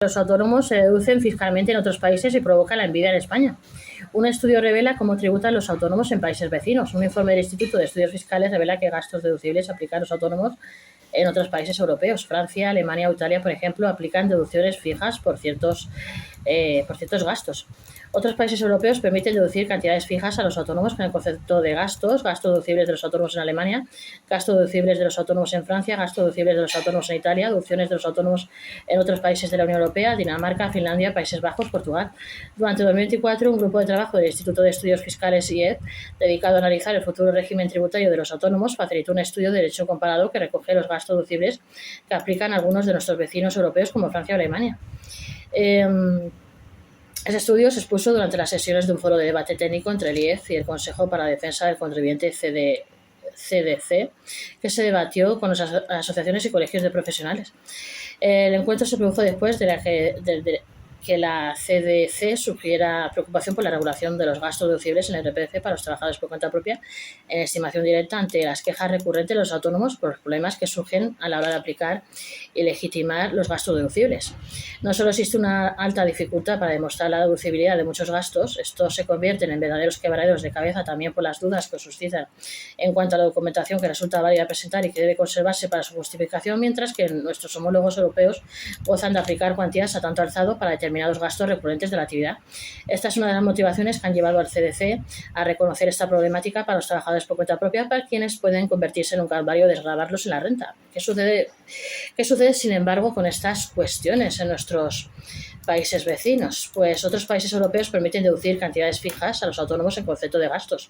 Los autónomos se deducen fiscalmente en otros países y provoca la envidia en España. Un estudio revela cómo tributan los autónomos en países vecinos. Un informe del Instituto de Estudios Fiscales revela que gastos deducibles aplican a los autónomos en otros países europeos. Francia, Alemania o Italia, por ejemplo, aplican deducciones fijas por ciertos gastos. Otros países europeos permiten deducir cantidades fijas a los autónomos con el concepto de gastos deducibles de los autónomos en Alemania, gastos deducibles de los autónomos en Francia, gastos deducibles de los autónomos en Italia, deducciones de los autónomos en otros países de la Unión Europea, Dinamarca, Finlandia, Países Bajos, Portugal. Durante 2024, un grupo de trabajo del Instituto de Estudios Fiscales IED, dedicado a analizar el futuro régimen tributario de los autónomos, facilitó un estudio de derecho comparado que recoge los gastos deducibles que aplican algunos de nuestros vecinos europeos como Francia o Alemania. Ese estudio se expuso durante las sesiones de un foro de debate técnico entre el IEF y el Consejo para la Defensa del Contribuyente CDC, que se debatió con las asociaciones y colegios de profesionales. El encuentro se produjo después de que la CDC sugiriera preocupación por la regulación de los gastos deducibles en el IRPF para los trabajadores por cuenta propia en estimación directa ante las quejas recurrentes de los autónomos por los problemas que surgen a la hora de aplicar y legitimar los gastos deducibles. No solo existe una alta dificultad para demostrar la deducibilidad de muchos gastos, estos se convierten en verdaderos quebraderos de cabeza también por las dudas que suscitan en cuanto a la documentación que resulta válida presentar y que debe conservarse para su justificación, mientras que nuestros homólogos europeos gozan de aplicar cuantías a tanto alzado para determinados gastos recurrentes de la actividad. Esta es una de las motivaciones que han llevado al CDC a reconocer esta problemática para los trabajadores por cuenta propia, para quienes pueden convertirse en un calvario desgravarlos en la renta. ¿Qué sucede, sin embargo, con estas cuestiones en nuestros países vecinos? Pues otros países europeos permiten deducir cantidades fijas a los autónomos en concepto de gastos.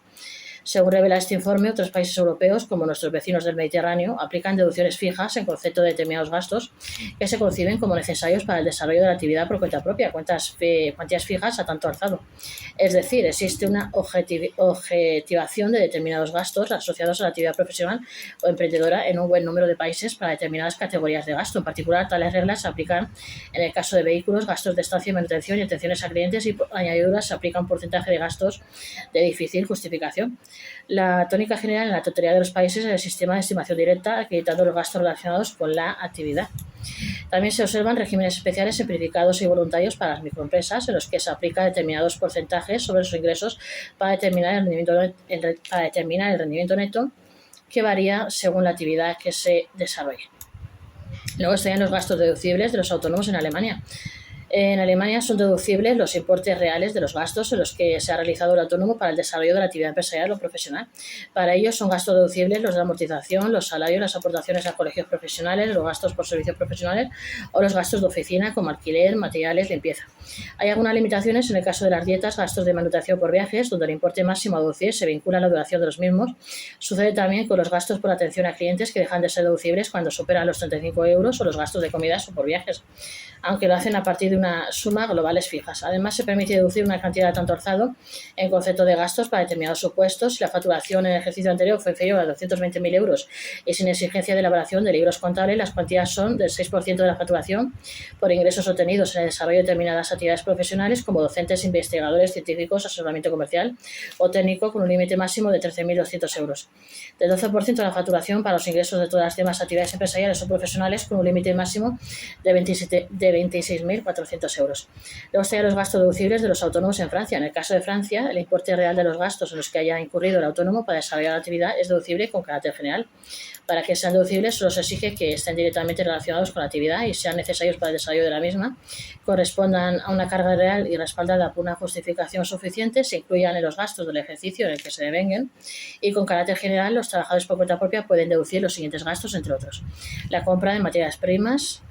Según revela este informe, otros países europeos, como nuestros vecinos del Mediterráneo, aplican deducciones fijas en concepto de determinados gastos que se conciben como necesarios para el desarrollo de la actividad por cuenta propia, cuantías fijas a tanto alzado. Es decir, existe una objetivación de determinados gastos asociados a la actividad profesional o emprendedora en un buen número de países para determinadas categorías de gasto. En particular, tales reglas se aplican en el caso de vehículos, gastos de estancia y manutención y atenciones a clientes, y por añadidura se aplica un porcentaje de gastos de difícil justificación. La tónica general en la totalidad de los países es el sistema de estimación directa, acreditando los gastos relacionados con la actividad. También se observan regímenes especiales simplificados y voluntarios para las microempresas, en los que se aplica determinados porcentajes sobre sus ingresos para determinar el rendimiento neto, que varía según la actividad que se desarrolle. Luego estarían los gastos deducibles de los autónomos en Alemania. En Alemania son deducibles los importes reales de los gastos en los que se ha realizado el autónomo para el desarrollo de la actividad empresarial o profesional. Para ello son gastos deducibles los de amortización, los salarios, las aportaciones a colegios profesionales, los gastos por servicios profesionales o los gastos de oficina como alquiler, materiales, limpieza. Hay algunas limitaciones en el caso de las dietas, gastos de manutención por viajes, donde el importe máximo a deducir se vincula a la duración de los mismos. Sucede también con los gastos por atención a clientes, que dejan de ser deducibles cuando superan los 35 euros, o los gastos de comidas o por viajes, aunque lo hacen a partir de una suma globales fijas. Además, se permite deducir una cantidad tanto alzado en concepto de gastos para determinados supuestos. Si la facturación en el ejercicio anterior fue inferior a 220.000 euros y sin exigencia de elaboración de libros contables, las cuantías son del 6% de la facturación por ingresos obtenidos en el desarrollo de determinadas actividades profesionales, como docentes, investigadores, científicos, asesoramiento comercial o técnico, con un límite máximo de 13.200 euros. Del 12% de la facturación para los ingresos de todas las demás actividades empresariales o profesionales, con un límite máximo de 26.400 euros. Luego estarían los gastos deducibles de los autónomos en Francia. En el caso de Francia, el importe real de los gastos en los que haya incurrido el autónomo para desarrollar la actividad es deducible con carácter general. Para que sean deducibles, solo se exige que estén directamente relacionados con la actividad y sean necesarios para el desarrollo de la misma, correspondan a una carga real y respaldada por una justificación suficiente, se incluyan en los gastos del ejercicio en el que se devenguen, y con carácter general, los trabajadores por cuenta propia pueden deducir los siguientes gastos, entre otros: la compra de materias primas,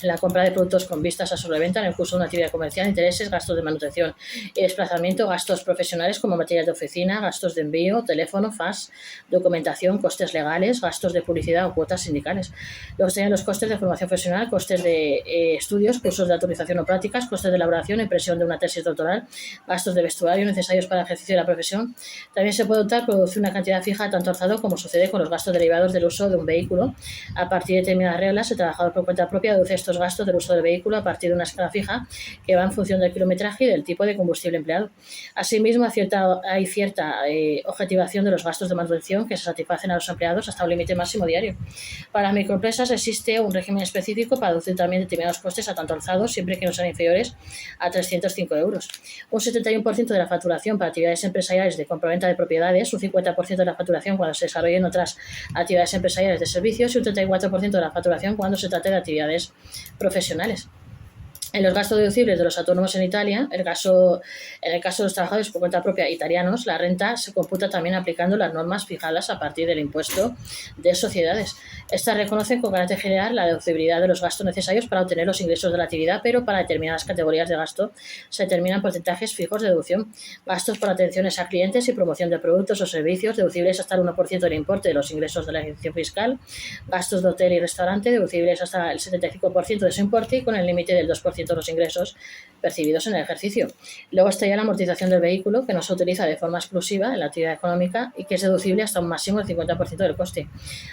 la compra de productos con vistas a sobreventa en el curso de una actividad comercial, intereses, gastos de manutención y desplazamiento, gastos profesionales como material de oficina, gastos de envío, teléfono, fax, documentación, costes legales, gastos de publicidad o cuotas sindicales. Luego serían los costes de formación profesional, costes de estudios, cursos de autorización o prácticas, costes de elaboración e impresión de una tesis doctoral, gastos de vestuario necesarios para el ejercicio de la profesión. También se puede optar por deducir una cantidad fija tanto alzado como sucede con los gastos derivados del uso de un vehículo. A partir de determinadas reglas, el trabajador por cuenta propia deduce estos estos gastos del uso del vehículo a partir de una escala fija que va en función del kilometraje y del tipo de combustible empleado. Asimismo, hay cierta objetivación de los gastos de manutención que se satisfacen a los empleados hasta un límite máximo diario. Para las microempresas existe un régimen específico para deducir también determinados costes a tanto alzados, siempre que no sean inferiores a 305 euros. Un 71% de la facturación para actividades empresariales de compraventa de propiedades, un 50% de la facturación cuando se desarrollen otras actividades empresariales de servicios y un 34% de la facturación cuando se trate de actividades profesionales. En los gastos deducibles de los autónomos en Italia, en el caso de los trabajadores por cuenta propia italianos, la renta se computa también aplicando las normas fijadas a partir del impuesto de sociedades. Estas reconocen con carácter general la deducibilidad de los gastos necesarios para obtener los ingresos de la actividad, pero para determinadas categorías de gasto se determinan porcentajes fijos de deducción. Gastos por atenciones a clientes y promoción de productos o servicios deducibles hasta el 1% del importe de los ingresos de la ejecución fiscal. Gastos de hotel y restaurante deducibles hasta el 75% de su importe y con el límite del 2% de los ingresos percibidos en el ejercicio. Luego está ya la amortización del vehículo, que no se utiliza de forma exclusiva en la actividad económica y que es deducible hasta un máximo del 50% del coste.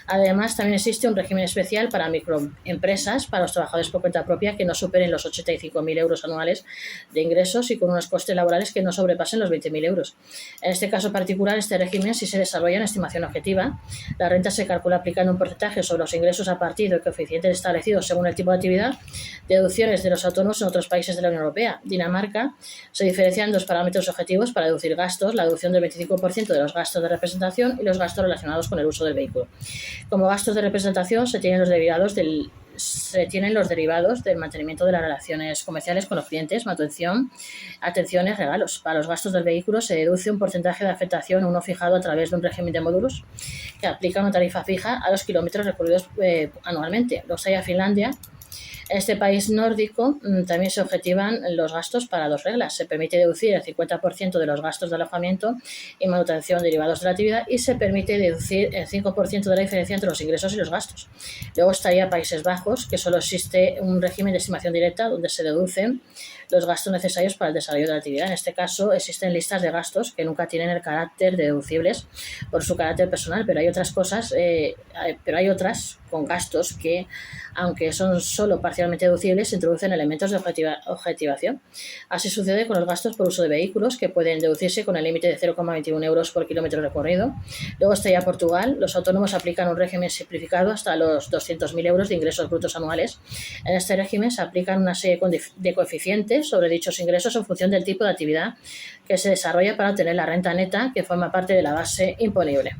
Además, también existe un régimen especial para microempresas, para los trabajadores por cuenta propia que no superen los 85.000 euros anuales de ingresos y con unos costes laborales que no sobrepasen los 20.000 euros. En este caso particular, este régimen sí se desarrolla en estimación objetiva. La renta se calcula aplicando un porcentaje sobre los ingresos a partir de coeficientes establecidos según el tipo de actividad. Deducciones de los autónomos en otros países de la Unión Europea. Dinamarca se diferencian dos parámetros objetivos para deducir gastos: la deducción del 25% de los gastos de representación y los gastos relacionados con el uso del vehículo. Como gastos de representación se tienen los derivados del mantenimiento de las relaciones comerciales con los clientes, manutención, atenciones, regalos. Para los gastos del vehículo se deduce un porcentaje de afectación, uno fijado a través de un régimen de módulos que aplica una tarifa fija a los kilómetros recorridos anualmente. Los hay a Finlandia. En este país nórdico también se objetivan los gastos para dos reglas. Se permite deducir el 50% de los gastos de alojamiento y manutención derivados de la actividad y se permite deducir el 5% de la diferencia entre los ingresos y los gastos. Luego estaría Países Bajos, que solo existe un régimen de estimación directa donde se deducen los gastos necesarios para el desarrollo de la actividad. En este caso existen listas de gastos que nunca tienen el carácter de deducibles por su carácter personal, pero hay otras con gastos que, aunque son solo parcialmente deducibles, introducen elementos de objetivación. Así sucede con los gastos por uso de vehículos, que pueden deducirse con el límite de 0,21 euros por kilómetro recorrido. Luego está ya Portugal. Los autónomos aplican un régimen simplificado hasta los 200.000 euros de ingresos brutos anuales. En este régimen se aplican una serie de coeficientes sobre dichos ingresos en función del tipo de actividad que se desarrolla para obtener la renta neta que forma parte de la base imponible.